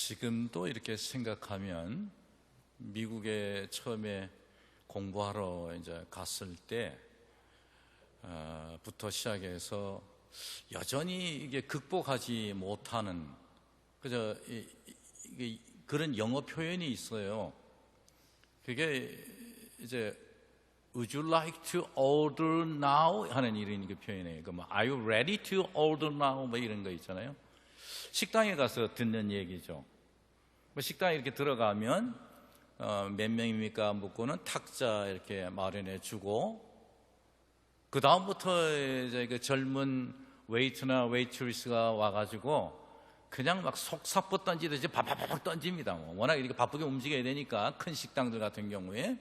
지금도 이렇게 생각하면 미국에 처음에 공부하러 이제 갔을 때부터 시작해서 여전히 이게 극복하지 못하는 그런 영어 표현이 있어요. 그게 이제 Would you like to order now? 하는 이런 표현이에요. Are you ready to order now? 뭐 이런 거 있잖아요. 식당에 가서 듣는 얘기죠. 식당에 이렇게 들어가면 몇 명입니까? 묻고는 탁자 이렇게 마련해 주고, 그 다음부터 이제 그 젊은 웨이트나 웨이트리스가 와가지고 그냥 막 속사포 던지듯이 바바바박 던집니다. 워낙 이렇게 바쁘게 움직여야 되니까, 큰 식당들 같은 경우에.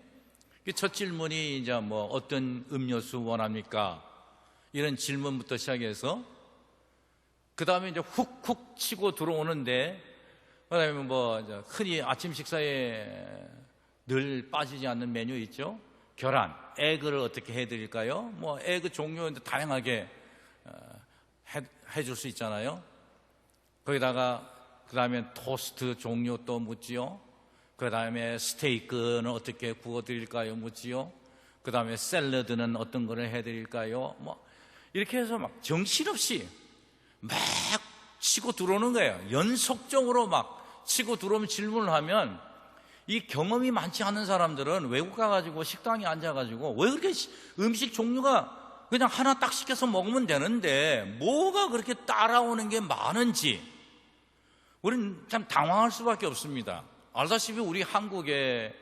첫 질문이 이제 어떤 음료수 원합니까? 이런 질문부터 시작해서, 그 다음에 이제 훅훅 치고 들어오는데, 그 다음에 이제 흔히 아침 식사에 늘 빠지지 않는 메뉴 있죠? 계란, 에그를 어떻게 해드릴까요? 에그 종류 다양하게 해줄 수 있잖아요. 거기다가 그 다음에 토스트 종류 또 묻지요. 그 다음에 스테이크는 어떻게 구워드릴까요? 묻지요. 그 다음에 샐러드는 어떤 거를 해드릴까요? 이렇게 해서 막 정신없이 막 치고 들어오는 거예요. 연속적으로 막 치고 들어오면 질문을 하면, 이 경험이 많지 않은 사람들은 외국 가가지고 식당에 앉아가지고 왜 그렇게 음식 종류가 그냥 하나 딱 시켜서 먹으면 되는데 뭐가 그렇게 따라오는 게 많은지 우리는 참 당황할 수밖에 없습니다. 알다시피 우리 한국의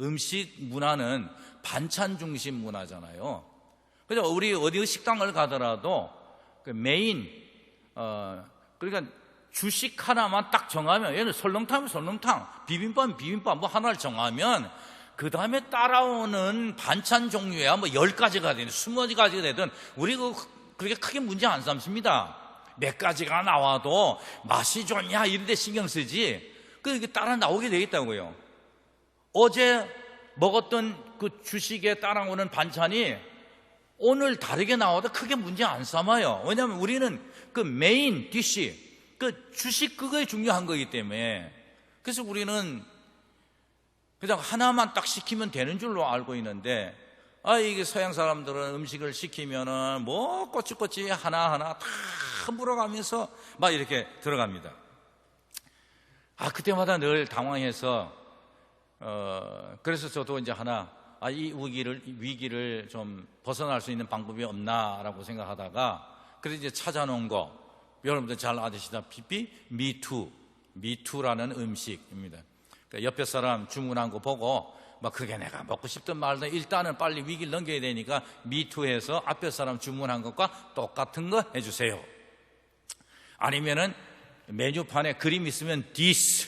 음식 문화는 반찬 중심 문화잖아요. 그래서 우리 어디 식당을 가더라도 그 메인, 그러니까 주식 하나만 딱 정하면, 얘는 설렁탕이면 설렁탕, 비빔밥은 비빔밥 하나를 정하면 그 다음에 따라오는 반찬 종류야 10가지가 되든 20가지가 되든 우리 그렇게 크게 문제 안 삼습니다. 몇 가지가 나와도 맛이 좋냐 이런 데 신경 쓰지, 그게 따라 나오게 돼 있다고요. 어제 먹었던 그 주식에 따라오는 반찬이 오늘 다르게 나와도 크게 문제 안 삼아요. 왜냐하면 우리는 그 메인 디쉬, 그 주식 그거에 중요한 거기 때문에. 그래서 우리는 그냥 하나만 딱 시키면 되는 줄로 알고 있는데, 이게 서양 사람들은 음식을 시키면은 꼬치꼬치 하나하나 다 물어가면서 막 이렇게 들어갑니다. 그때마다 늘 당황해서, 그래서 저도 이제 이 위기를 좀 벗어날 수 있는 방법이 없나라고 생각하다가, 그래서 이제 찾아놓은 거, 여러분들 잘 아시다시피 미투라는 음식입니다. 그러니까 옆에 사람 주문한 거 보고 그게 내가 먹고 싶든 말든 일단은 빨리 위기를 넘겨야 되니까 미투해서 앞에 사람 주문한 것과 똑같은 거 해주세요. 아니면은 메뉴판에 그림 있으면 this,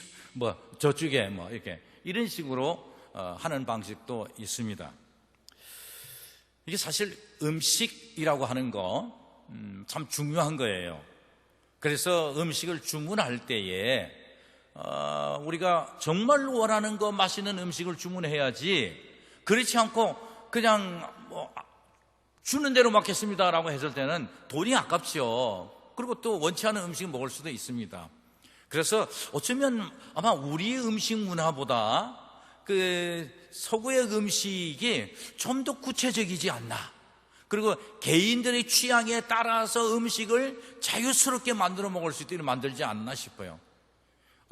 저쪽에 이렇게 이런 식으로 하는 방식도 있습니다. 이게 사실 음식이라고 하는 거 참 중요한 거예요. 그래서 음식을 주문할 때에 우리가 정말로 원하는 거 맛있는 음식을 주문해야지, 그렇지 않고 그냥 주는 대로 먹겠습니다라고 했을 때는 돈이 아깝죠. 그리고 또 원치 않은 음식을 먹을 수도 있습니다. 그래서 어쩌면 아마 우리의 음식 문화보다 그 서구의 음식이 좀 더 구체적이지 않나, 그리고 개인들의 취향에 따라서 음식을 자유스럽게 만들어 먹을 수 있도록 만들지 않나 싶어요.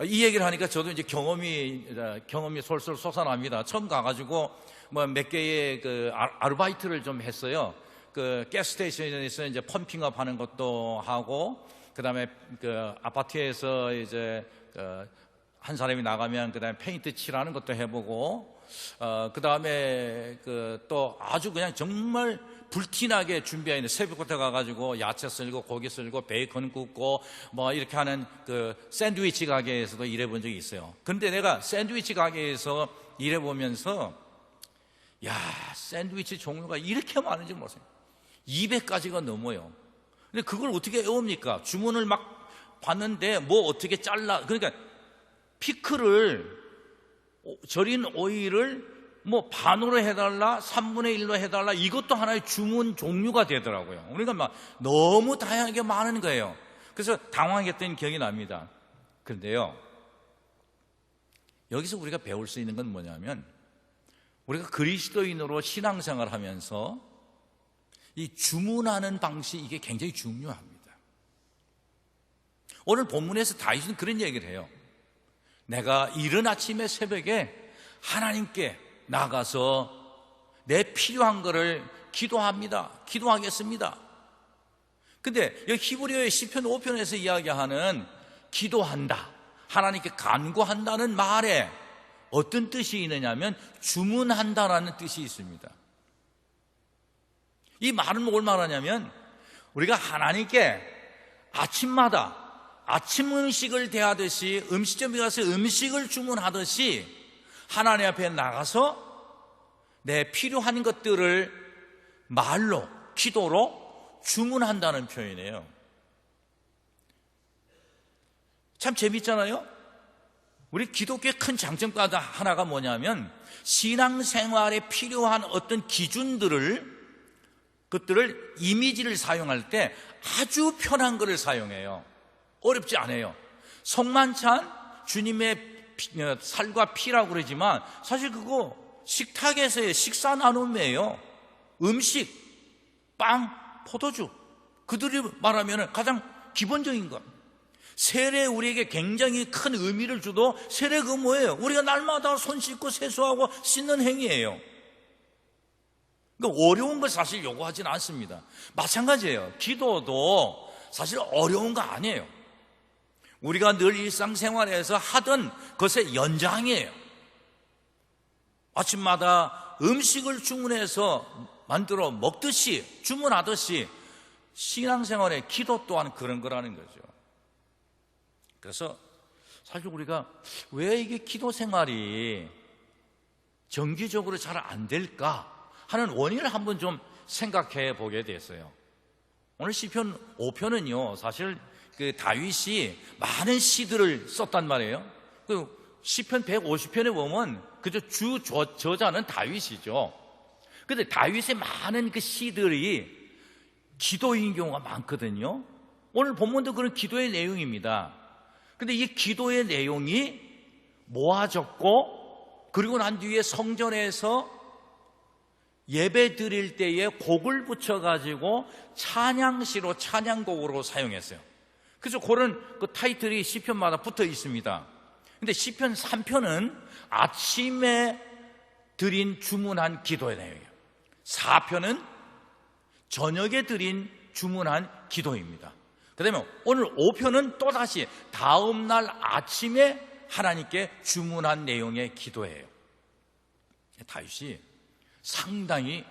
이 얘기를 하니까 저도 이제 경험이 솔솔 솟아납니다. 처음 가가지고 몇 개의 그 아르바이트를 좀 했어요. 그 가스스테이션에서 이제 펌핑업 하는 것도 하고, 그 다음에 그 아파트에서 이제 한 사람이 나가면 그 다음에 페인트 칠하는 것도 해보고, 그 다음에 또 아주 그냥 정말 불티나게 준비해 있는, 새벽부터 가가지고 야채 썰고 고기 썰고 베이컨 굽고 이렇게 하는 그 샌드위치 가게에서도 일해본 적이 있어요. 근데 내가 샌드위치 가게에서 일해보면서, 샌드위치 종류가 이렇게 많은지 몰랐어요. 200가지가 넘어요. 근데 그걸 어떻게 외웁니까? 주문을 막 받는데 어떻게 잘라, 그러니까 피클을, 절인 오일을 반으로 해달라, 3분의 1로 해달라, 이것도 하나의 주문 종류가 되더라고요. 그러니까 너무 다양하게 많은 거예요. 그래서 당황했던 기억이 납니다. 그런데요, 여기서 우리가 배울 수 있는 건 뭐냐면, 우리가 그리스도인으로 신앙생활을 하면서 이 주문하는 방식, 이게 굉장히 중요합니다. 오늘 본문에서 다윗은 그런 얘기를 해요. 내가 이른 아침에 새벽에 하나님께 나가서 내 필요한 거를 기도하겠습니다. 근데 여기 히브리어의 시편 5편에서 이야기하는 기도한다, 하나님께 간구한다는 말에 어떤 뜻이 있느냐면 주문한다라는 뜻이 있습니다. 이 말은 뭘 말하냐면, 우리가 하나님께 아침마다 아침 음식을 대하듯이, 음식점에 가서 음식을 주문하듯이 하나님 앞에 나가서 내 필요한 것들을 말로, 기도로 주문한다는 표현이에요. 참 재밌잖아요. 우리 기독교의 큰 장점가 하나가 뭐냐면, 신앙생활에 필요한 어떤 그것들을 이미지를 사용할 때 아주 편한 것을 사용해요. 어렵지 않아요. 성만찬, 주님의 살과 피라고 그러지만 사실 그거 식탁에서의 식사 나눔이에요. 음식, 빵, 포도주, 그들이 말하면 가장 기본적인 것. 세례, 우리에게 굉장히 큰 의미를 주도 세례가 뭐예요? 우리가 날마다 손 씻고 세수하고 씻는 행위예요. 그러니까 어려운 걸 사실 요구하지는 않습니다. 마찬가지예요. 기도도 사실 어려운 거 아니에요. 우리가 늘 일상생활에서 하던 것의 연장이에요. 아침마다 음식을 주문해서 만들어 먹듯이, 주문하듯이 신앙생활의 기도 또한 그런 거라는 거죠. 그래서 사실 우리가 왜 이게 기도 생활이 정기적으로 잘 안 될까 하는 원인을 한번 좀 생각해 보게 됐어요. 오늘 시편 5편은요, 사실 그 다윗이 많은 시들을 썼단 말이에요. 그 시편 150편에 보면 그저 저자는 다윗이죠. 근데 다윗의 많은 그 시들이 기도인 경우가 많거든요. 오늘 본문도 그런 기도의 내용입니다. 근데 이 기도의 내용이 모아졌고, 그리고 난 뒤에 성전에서 예배 드릴 때에 곡을 붙여가지고 찬양시로, 찬양곡으로 사용했어요. 그래서 그런 그 타이틀이 시편마다 붙어 있습니다. 근데 시편 3편은 아침에 드린 주문한 기도의 내용이에요. 4편은 저녁에 드린 주문한 기도입니다. 그 다음에 오늘 5편은 또다시 다음날 아침에 하나님께 주문한 내용의 기도예요. 다윗이 상당히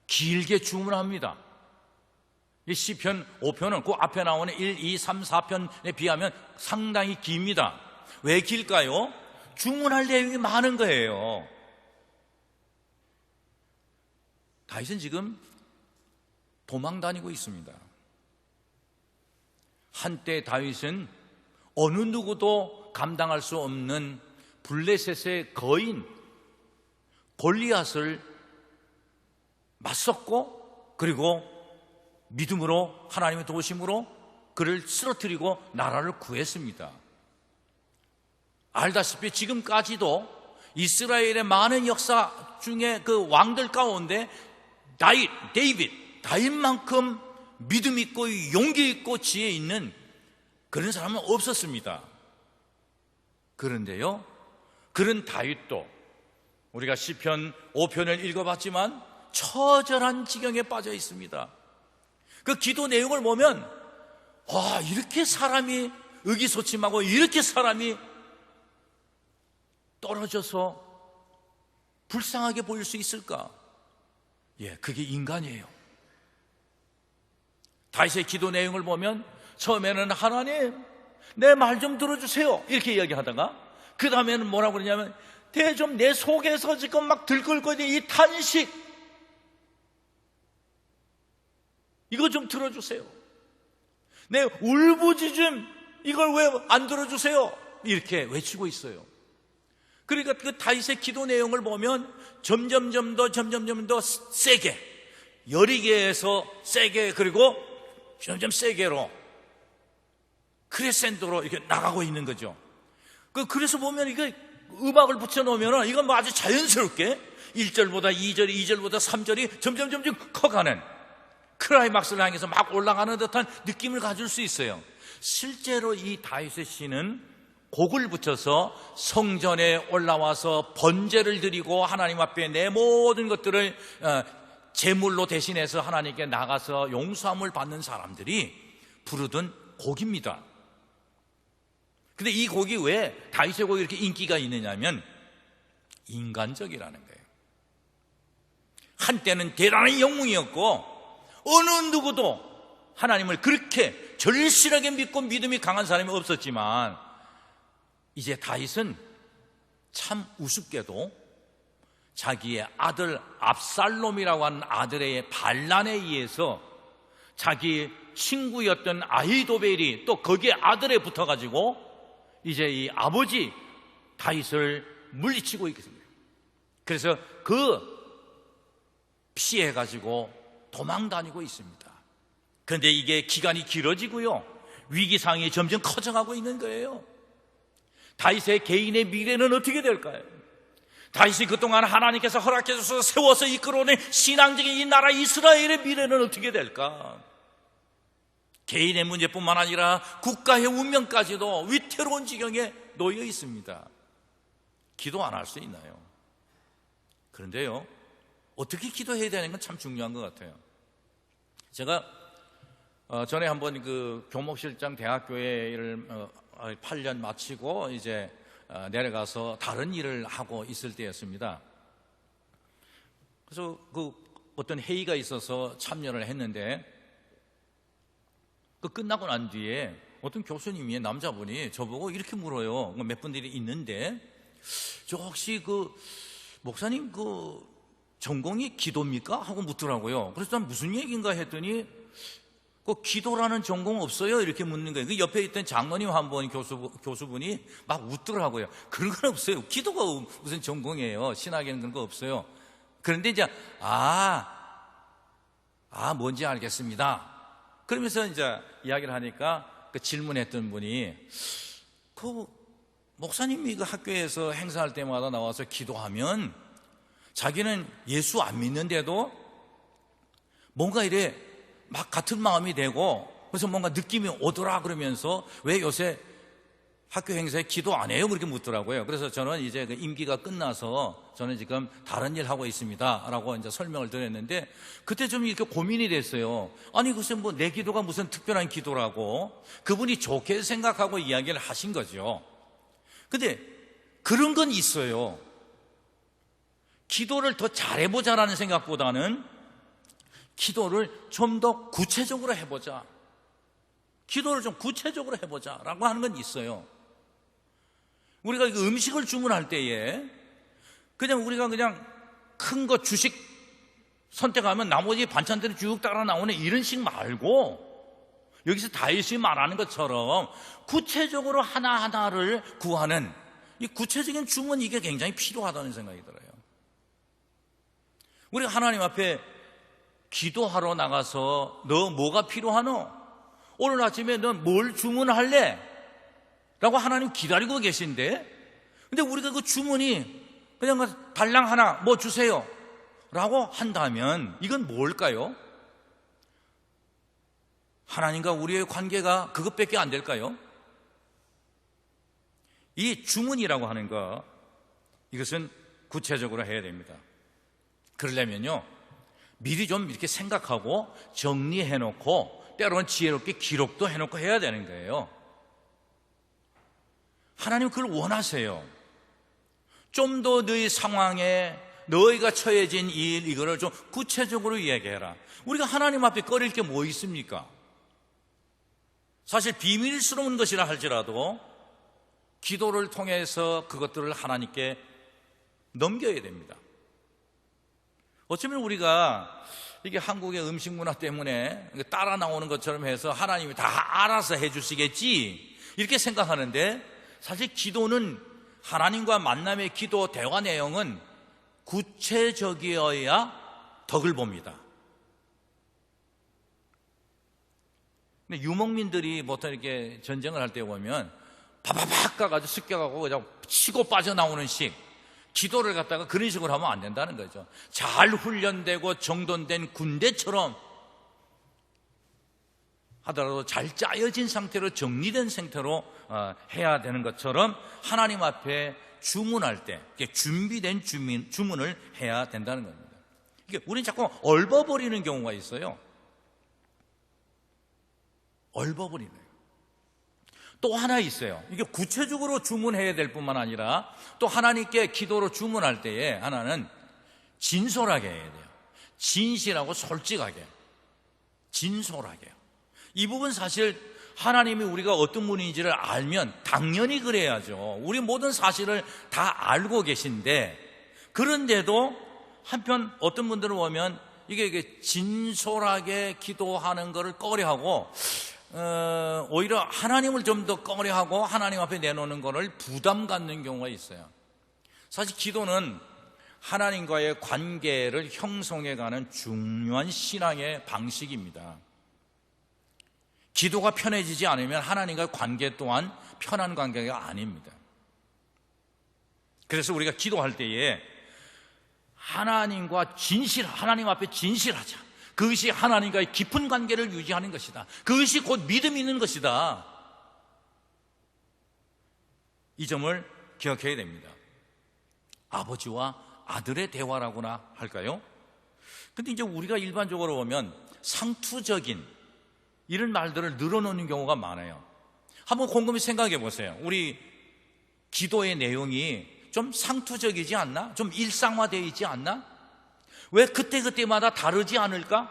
길게 주문합니다. 이 시편 5편은 그 앞에 나오는 1, 2, 3, 4편에 비하면 상당히 깁니다. 왜 길까요? 주문할 내용이 많은 거예요. 다윗은 지금 도망 다니고 있습니다. 한때 다윗은 어느 누구도 감당할 수 없는 블레셋의 거인 골리앗을 맞섰고, 그리고 믿음으로, 하나님의 도우심으로 그를 쓰러뜨리고 나라를 구했습니다. 알다시피 지금까지도 이스라엘의 많은 역사 중에 그 왕들 가운데 다윗만큼 믿음 있고 용기 있고 지혜 있는 그런 사람은 없었습니다. 그런데요, 그런 다윗도 우리가 시편 5편을 읽어봤지만 처절한 지경에 빠져 있습니다. 그 기도 내용을 보면, 와, 이렇게 사람이 의기소침하고 이렇게 사람이 떨어져서 불쌍하게 보일 수 있을까? 예, 그게 인간이에요. 다윗의 기도 내용을 보면 처음에는 하나님, 내 말 좀 들어주세요, 이렇게 이야기하다가 그 다음에는 뭐라고 그러냐면, 좀 내 속에서 지금 막 들끓거리는 이 탄식, 이거 좀 들어주세요. 내 울부짖음, 이걸 왜 안 들어주세요? 이렇게 외치고 있어요. 그러니까 그 다윗의 기도 내용을 보면 점점 더 세게, 여리게에서 세게, 그리고 점점 세게로, 크레센도로 이렇게 나가고 있는 거죠. 그래서 보면 이게 음악을 붙여놓으면 이건 뭐 아주 자연스럽게 1절보다 2절, 2절보다 3절이 점점 커가는 클라이막스를 향해서 막 올라가는 듯한 느낌을 가질 수 있어요. 실제로 이 다윗의 시는 곡을 붙여서 성전에 올라와서 번제를 드리고 하나님 앞에 내 모든 것들을 제물로 대신해서 하나님께 나가서 용서함을 받는 사람들이 부르던 곡입니다. 근데 이 곡이 왜 다윗의 곡이 이렇게 인기가 있느냐면 인간적이라는 거예요. 한때는 대단한 영웅이었고 어느 누구도 하나님을 그렇게 절실하게 믿고 믿음이 강한 사람이 없었지만 이제 다윗은 참 우습게도 자기의 아들 압살롬이라고 하는 아들의 반란에 의해서 자기 친구였던 아히도벨이 또 거기에 아들에 붙어가지고 이제 이 아버지 다윗을 물리치고 있습니다. 그래서 피해가지고 도망 다니고 있습니다. 그런데 이게 기간이 길어지고요, 위기상황이 점점 커져가고 있는 거예요. 다윗의 개인의 미래는 어떻게 될까요? 다윗이 그동안 하나님께서 허락해줘서 세워서 이끌어오는 신앙적인 이 나라 이스라엘의 미래는 어떻게 될까? 개인의 문제뿐만 아니라 국가의 운명까지도 위태로운 지경에 놓여 있습니다. 기도 안 할 수 있나요? 그런데요, 어떻게 기도해야 되는 건 참 중요한 것 같아요. 제가 전에 한번 그 교목실장 대학교회를 8년 마치고 이제 내려가서 다른 일을 하고 있을 때였습니다. 그래서 그 어떤 회의가 있어서 참여를 했는데 그 끝나고 난 뒤에 어떤 교수님이 남자분이 저보고 이렇게 물어요. 몇 분들이 있는데 저 혹시 그 목사님 그 전공이 기도입니까? 하고 묻더라고요. 그래서 난 무슨 얘기인가 했더니 그 기도라는 전공 없어요? 이렇게 묻는 거예요. 그 옆에 있던 장로님 한 분 교수분이 막 웃더라고요. 그런 건 없어요. 기도가 무슨 전공이에요. 신학에는 그런 거 없어요. 그런데 이제 뭔지 알겠습니다. 그러면서 이제 이야기를 하니까 그 질문했던 분이 그 목사님이 그 학교에서 행사할 때마다 나와서 기도하면 자기는 예수 안 믿는데도 뭔가 이래 막 같은 마음이 되고 그래서 뭔가 느낌이 오더라 그러면서 왜 요새 학교 행사에 기도 안 해요? 그렇게 묻더라고요. 그래서 저는 이제 그 임기가 끝나서 저는 지금 다른 일 하고 있습니다 라고 이제 설명을 드렸는데 그때 좀 이렇게 고민이 됐어요. 아니 글쎄 뭐 내 기도가 무슨 특별한 기도라고 그분이 좋게 생각하고 이야기를 하신 거죠. 근데 그런 건 있어요. 기도를 더 잘해보자라는 생각보다는 기도를 좀 더 구체적으로 해보자, 기도를 좀 구체적으로 해보자라고 하는 건 있어요. 우리가 음식을 주문할 때에 우리가 그냥 큰 거 주식 선택하면 나머지 반찬들이 쭉 따라 나오는 이런 식 말고 여기서 다윗이 말하는 것처럼 구체적으로 하나하나를 구하는 이 구체적인 주문, 이게 굉장히 필요하다는 생각이 들어요. 우리가 하나님 앞에 기도하러 나가서 너 뭐가 필요하노? 오늘 아침에 너 뭘 주문할래? 라고 하나님 기다리고 계신데 근데 우리가 그 주문이 그냥 달랑 하나 뭐 주세요 라고 한다면 이건 뭘까요? 하나님과 우리의 관계가 그것밖에 안 될까요? 이 주문이라고 하는 거, 이것은 구체적으로 해야 됩니다. 그러려면요 미리 좀 이렇게 생각하고 정리해놓고 때로는 지혜롭게 기록도 해놓고 해야 되는 거예요. 하나님 그걸 원하세요. 좀 더 너희 상황에 너희가 처해진 일, 이거를 좀 구체적으로 이야기해라. 우리가 하나님 앞에 꺼릴 게 뭐 있습니까? 사실 비밀스러운 것이라 할지라도 기도를 통해서 그것들을 하나님께 넘겨야 됩니다. 어쩌면 우리가 이게 한국의 음식 문화 때문에 따라 나오는 것처럼 해서 하나님이 다 알아서 해주시겠지 이렇게 생각하는데, 사실 기도는, 하나님과 만남의 기도 대화 내용은 구체적이어야 덕을 봅니다. 근데 유목민들이 보통 이렇게 전쟁을 할 때 보면 바바박 가가지고 습격하고 그냥 치고 빠져나오는 식, 기도를 갖다가 그런 식으로 하면 안 된다는 거죠. 잘 훈련되고 정돈된 군대처럼 하더라도 잘 짜여진 상태로, 정리된 상태로 해야 되는 것처럼 하나님 앞에 주문할 때 준비된 주문을 해야 된다는 겁니다. 이게 우리는 자꾸 얼버버리는 경우가 있어요. 얼버버리네요. 또 하나 있어요. 이게 구체적으로 주문해야 될 뿐만 아니라 또 하나님께 기도로 주문할 때에 하나는 진솔하게 해야 돼요. 진실하고 솔직하게, 진솔하게. 이 부분 사실 하나님이 우리가 어떤 분인지를 알면 당연히 그래야죠. 우리 모든 사실을 다 알고 계신데, 그런데도 한편 어떤 분들을 보면 이게 진솔하게 기도하는 것을 꺼려하고 오히려 하나님을 좀 더 꺼려하고 하나님 앞에 내놓는 것을 부담 갖는 경우가 있어요. 사실 기도는 하나님과의 관계를 형성해가는 중요한 신앙의 방식입니다. 기도가 편해지지 않으면 하나님과의 관계 또한 편한 관계가 아닙니다. 그래서 우리가 기도할 때에 하나님과 하나님 앞에 진실하자. 그것이 하나님과의 깊은 관계를 유지하는 것이다. 그것이 곧 믿음이 있는 것이다. 이 점을 기억해야 됩니다. 아버지와 아들의 대화라고나 할까요? 근데 이제 우리가 일반적으로 보면 상투적인 이런 말들을 늘어놓는 경우가 많아요. 한번 곰곰이 생각해 보세요. 우리 기도의 내용이 좀 상투적이지 않나? 좀 일상화되어 있지 않나? 왜 그때그때마다 다르지 않을까?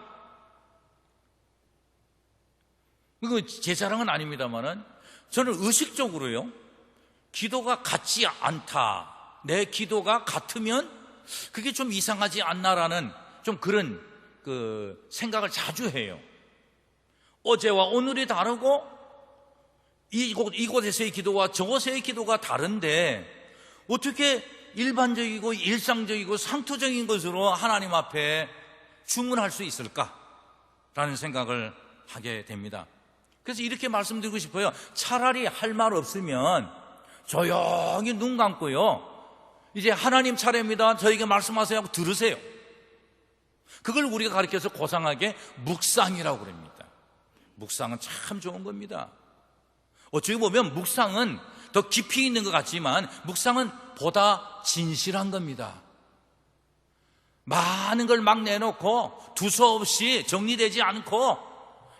이거 제 자랑은 아닙니다만은 저는 의식적으로요, 기도가 같지 않다, 내 기도가 같으면 그게 좀 이상하지 않나라는 좀 그런 생각을 자주 해요. 어제와 오늘이 다르고 이곳에서의 기도와 저곳에서의 기도가 다른데 어떻게 일반적이고 일상적이고 상투적인 것으로 하나님 앞에 주문할 수 있을까라는 생각을 하게 됩니다. 그래서 이렇게 말씀드리고 싶어요. 차라리 할 말 없으면 조용히 눈 감고요, 이제 하나님 차례입니다, 저에게 말씀하세요 하고 들으세요. 그걸 우리가 가르쳐서 고상하게 묵상이라고 그럽니다. 묵상은 참 좋은 겁니다. 어찌 보면 묵상은 더 깊이 있는 것 같지만 묵상은 보다 진실한 겁니다. 많은 걸 막 내놓고 두서없이 정리되지 않고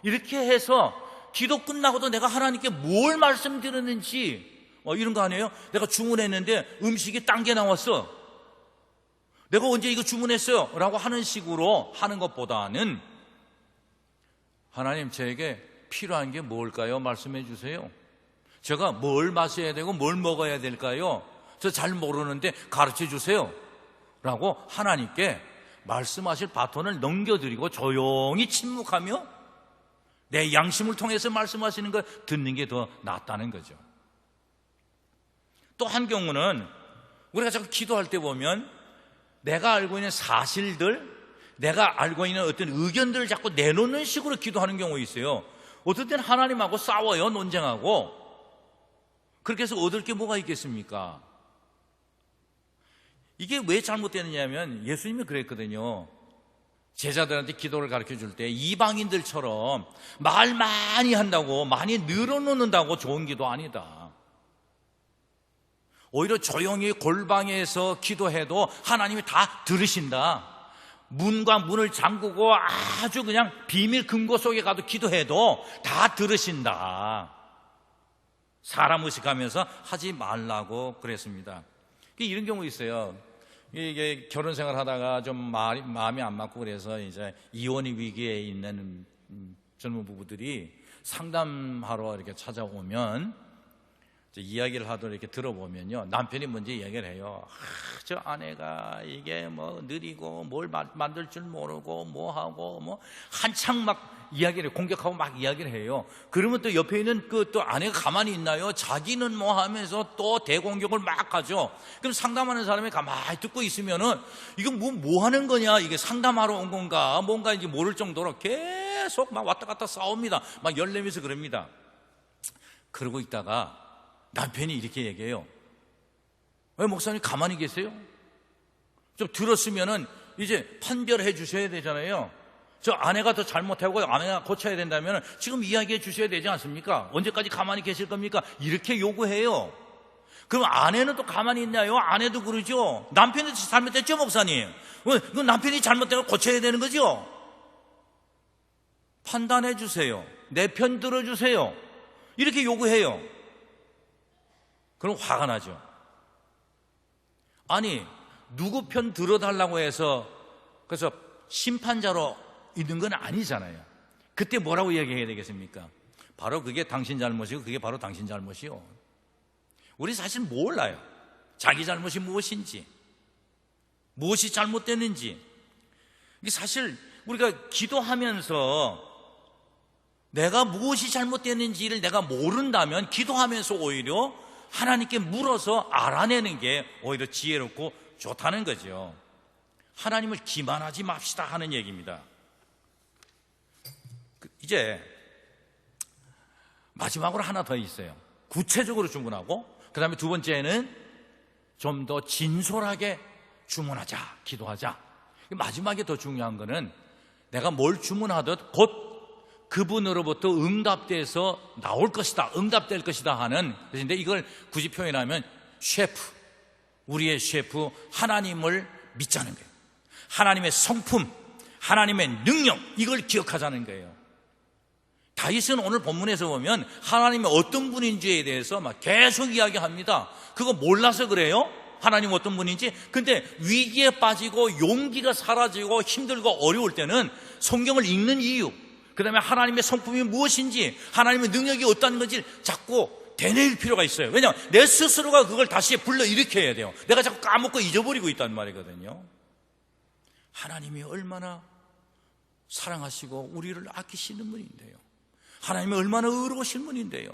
이렇게 해서 기도 끝나고도 내가 하나님께 뭘 말씀드렸는지 이런 거 아니에요? 내가 주문했는데 음식이 딴 게 나왔어, 내가 언제 이거 주문했어요? 라고 하는 식으로 하는 것보다는 하나님, 저에게 필요한 게 뭘까요? 말씀해 주세요. 제가 뭘 마셔야 되고 뭘 먹어야 될까요? 저 잘 모르는데 가르쳐 주세요 라고 하나님께 말씀하실 바톤을 넘겨드리고 조용히 침묵하며 내 양심을 통해서 말씀하시는 걸 듣는 게 더 낫다는 거죠. 또 한 경우는 우리가 자꾸 기도할 때 보면 내가 알고 있는 사실들, 내가 알고 있는 어떤 의견들을 자꾸 내놓는 식으로 기도하는 경우가 있어요. 어떨 때는 하나님하고 싸워요, 논쟁하고. 그렇게 해서 얻을 게 뭐가 있겠습니까? 이게 왜 잘못되느냐면 예수님이 그랬거든요. 제자들한테 기도를 가르쳐 줄 때 이방인들처럼 말 많이 한다고, 많이 늘어놓는다고 좋은 기도 아니다. 오히려 조용히 골방에서 기도해도 하나님이 다 들으신다. 문과 문을 잠그고 아주 그냥 비밀 금고 속에 가도 기도해도 다 들으신다. 사람 의식하면서 하지 말라고 그랬습니다. 이런 경우 있어요. 이게 결혼 생활 하다가 좀 마음이 안 맞고 그래서 이제 이혼의 위기에 있는 젊은 부부들이 상담하러 이렇게 찾아오면 이야기를 하도록 이렇게 들어보면요, 남편이 먼저 이야기를 해요. 저 아내가 이게 뭐 느리고 뭘 만들 줄 모르고 뭐 하고 뭐 한창 막 이야기를 공격하고 막 이야기를 해요. 그러면 또 옆에 있는 또 아내가 가만히 있나요? 자기는 뭐 하면서 또 대공격을 막 하죠. 그럼 상담하는 사람이 가만히 듣고 있으면은 이건 뭐 하는 거냐, 이게 상담하러 온 건가 뭔가 이제 모를 정도로 계속 막 왔다 갔다 싸웁니다. 막 열내면서 그럽니다. 그러고 있다가 남편이 이렇게 얘기해요. 왜 목사님 가만히 계세요? 좀 들었으면은 이제 판별해 주셔야 되잖아요. 저 아내가 더 잘못하고 아내가 고쳐야 된다면 지금 이야기해 주셔야 되지 않습니까? 언제까지 가만히 계실 겁니까? 이렇게 요구해요. 그럼 아내는 또 가만히 있나요? 아내도 그러죠. 남편이 잘못했죠, 목사님? 그 남편이 잘못된 걸 고쳐야 되는 거죠. 판단해 주세요. 내 편 들어주세요. 이렇게 요구해요. 그럼 화가 나죠. 아니, 누구 편 들어달라고 해서 그래서 심판자로 있는 건 아니잖아요. 그때 뭐라고 얘기해야 되겠습니까? 바로 그게 당신 잘못이고 그게 바로 당신 잘못이요. 우리 사실 몰라요. 자기 잘못이 무엇인지, 무엇이 잘못됐는지. 이게 사실 우리가 기도하면서 내가 무엇이 잘못됐는지를 내가 모른다면 기도하면서 오히려 하나님께 물어서 알아내는 게 오히려 지혜롭고 좋다는 거죠. 하나님을 기만하지 맙시다 하는 얘기입니다. 이제 마지막으로 하나 더 있어요. 구체적으로 주문하고, 그 다음에 두 번째는 좀 더 진솔하게 주문하자, 기도하자. 마지막에 더 중요한 거는 내가 뭘 주문하듯 곧 그분으로부터 응답돼서 나올 것이다, 응답될 것이다 하는 것인데, 이걸 굳이 표현하면 셰프, 우리의 셰프 하나님을 믿자는 거예요. 하나님의 성품, 하나님의 능력, 이걸 기억하자는 거예요. 다윗은 오늘 본문에서 보면 하나님이 어떤 분인지에 대해서 막 계속 이야기합니다. 그거 몰라서 그래요? 하나님 어떤 분인지. 근데 위기에 빠지고 용기가 사라지고 힘들고 어려울 때는 성경을 읽는 이유, 그 다음에 하나님의 성품이 무엇인지, 하나님의 능력이 어떤 건지 자꾸 되뇌일 필요가 있어요. 왜냐하면 내 스스로가 그걸 다시 불러일으켜야 돼요. 내가 자꾸 까먹고 잊어버리고 있단 말이거든요. 하나님이 얼마나 사랑하시고 우리를 아끼시는 분인데요. 하나님이 얼마나 의로우신 분인데요.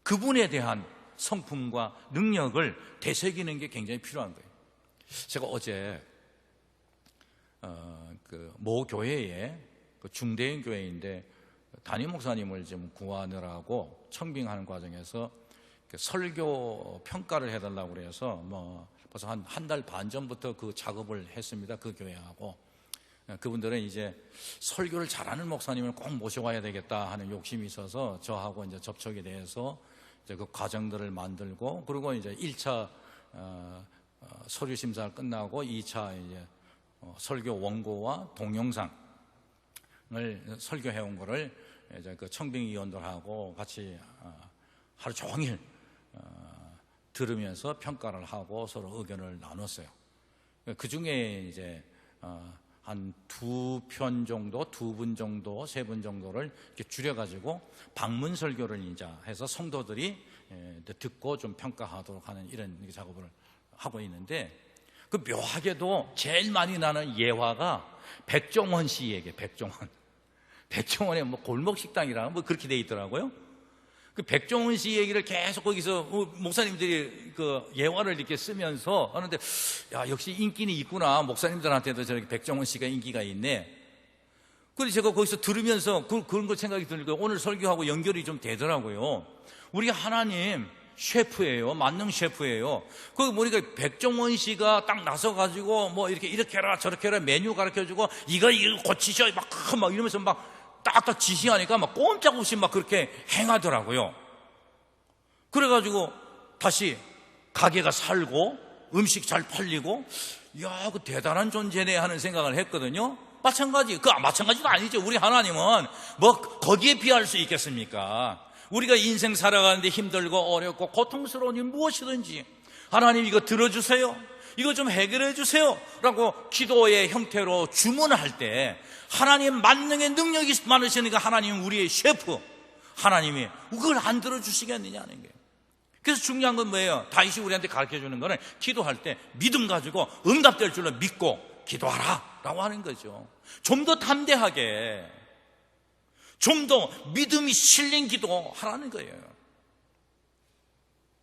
그분에 대한 성품과 능력을 되새기는 게 굉장히 필요한 거예요. 제가 어제 모 교회에, 중대인 교회인데 담임 목사님을 좀 구하느라고 청빙하는 과정에서 설교 평가를 해달라고 그래서 벌써 한 달 반 전부터 그 작업을 했습니다. 그 교회하고. 그분들은 이제 설교를 잘하는 목사님을 꼭 모셔와야 되겠다 하는 욕심이 있어서 저하고 이제 접촉이 돼서 이제 그 과정들을 만들고, 그리고 이제 1차 서류 심사가 끝나고 2차 이제 설교 원고와 동영상을 설교해온 거를 이제 그 청빙위원들하고 같이 하루 종일 들으면서 평가를 하고 서로 의견을 나눴어요. 그 중에 이제 한 2편 정도, 2분 정도, 3분 정도를 이렇게 줄여가지고 방문 설교를 이제 해서 성도들이 듣고 좀 평가하도록 하는 이런 작업을 하고 있는데, 그 묘하게도 제일 많이 나는 예화가 백종원 씨 얘기예요. 백종원의 뭐 골목 식당이라 뭐 그렇게 돼 있더라고요. 그 백종원 씨 얘기를 계속 거기서 목사님들이 그 예화를 이렇게 쓰면서 하는데, 야, 역시 인기는 있구나. 목사님들한테도 저렇게 백종원 씨가 인기가 있네. 그래서 제가 거기서 들으면서 그런 거 생각이 들니까 오늘 설교하고 연결이 좀 되더라고요. 우리 하나님 셰프예요. 만능 셰프예요. 거기 보니까 백종원 씨가 딱 나서가지고 뭐 이렇게 해라 저렇게 해라 메뉴 가르쳐주고 이거 고치셔 막 이러면서 막 딱딱 지시하니까 막 꼼짝없이 막 그렇게 행하더라고요. 그래가지고 다시 가게가 살고 음식 잘 팔리고, 야, 그 대단한 존재네 하는 생각을 했거든요. 마찬가지도 아니죠. 우리 하나님은 뭐 거기에 비할 수 있겠습니까? 우리가 인생 살아가는데 힘들고 어렵고 고통스러운 일 무엇이든지 하나님 이거 들어주세요, 이거 좀 해결해 주세요 라고 기도의 형태로 주문할 때 하나님 만능의 능력이 많으시니까 하나님은 우리의 셰프, 하나님이 그걸 안 들어주시겠느냐는 거예요. 그래서 중요한 건 뭐예요? 다윗이 우리한테 가르쳐주는 거는 기도할 때 믿음 가지고 응답될 줄로 믿고 기도하라 라고 하는 거죠. 좀 더 담대하게, 좀 더 믿음이 실린 기도하라는 거예요.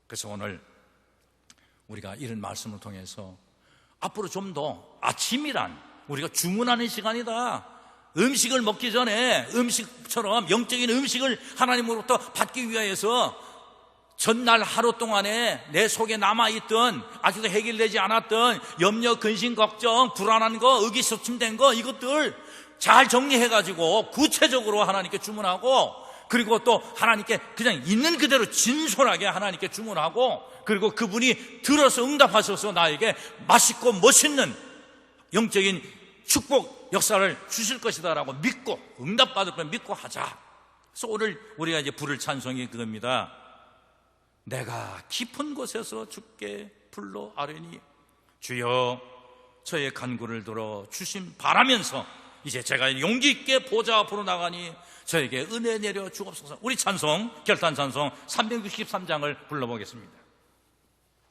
그래서 오늘 우리가 이런 말씀을 통해서 앞으로 좀 더 아침이란 우리가 주문하는 시간이다. 음식을 먹기 전에 음식처럼 영적인 음식을 하나님으로부터 받기 위해서 전날 하루 동안에 내 속에 남아있던, 아직도 해결되지 않았던 염려, 근심, 걱정, 불안한 거, 의기소침된 거, 이것들 잘 정리해가지고 구체적으로 하나님께 주문하고, 그리고 또 하나님께 그냥 있는 그대로 진솔하게 하나님께 주문하고, 그리고 그분이 들어서 응답하셔서 나에게 맛있고 멋있는 영적인 축복 역사를 주실 것이다 라고 믿고, 응답받을 걸 믿고 하자. 그래서 오늘 우리가 이제 부를 찬송이 그겁니다. 내가 깊은 곳에서 주께 불러 아뢰니 주여 저의 간구를 들어 주심 바라면서 이제 제가 용기 있게 보좌 앞으로 나가니 저에게 은혜 내려 주옵소서. 우리 찬송, 결단 찬송 363장을 불러보겠습니다.